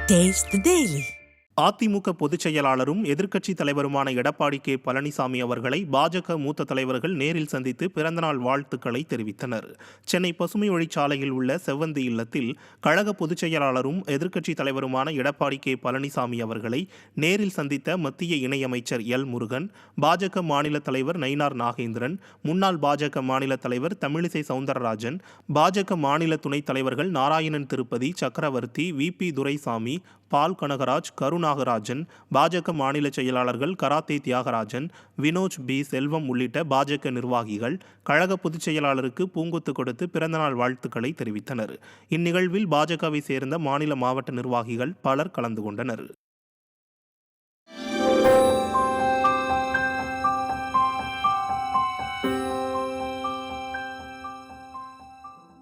Taste the Daily. AIADMK பொதுச் செயலாளரும் எதிர்க்கட்சித் தலைவருமான எடப்பாடி கே பழனிசாமி அவர்களை பாஜக மூத்த தலைவர்கள் நேரில் சந்தித்து பிறந்தநாள் வாழ்த்துக்களை தெரிவித்தனர். சென்னை பசுமை வழிச்சாலையில் உள்ள செவ்வந்தி இல்லத்தில் கழக பொதுச் செயலாளரும் எதிர்க்கட்சித் தலைவருமான எடப்பாடி கே பழனிசாமி அவர்களை நேரில் சந்தித்த மத்திய இணையமைச்சர் எல் முருகன், பாஜக மாநில தலைவர் நயினார் நாகேந்திரன், முன்னாள் பாஜக மாநில தலைவர் தமிழிசை சவுந்தரராஜன், பாஜக மாநில துணைத் தலைவர்கள் நாராயணன் திருப்பதி, சக்கரவர்த்தி, வி.பி. துரைசாமி, பால் கனகராஜ், கருநாகராஜன், பாஜக மாநில செயலாளர்கள் கராத்தே தியாகராஜன், வினோஜ் பி. செல்வம் உள்ளிட்ட பாஜக நிர்வாகிகள் கழக பொதுச் செயலாளருக்கு பூங்கொத்து கொடுத்து பிறந்தநாள் வாழ்த்துக்களை தெரிவித்தனர். இந்நிகழ்வில் பாஜகவை சேர்ந்த மாநில மாவட்ட நிர்வாகிகள் பலர் கலந்து கொண்டனர்.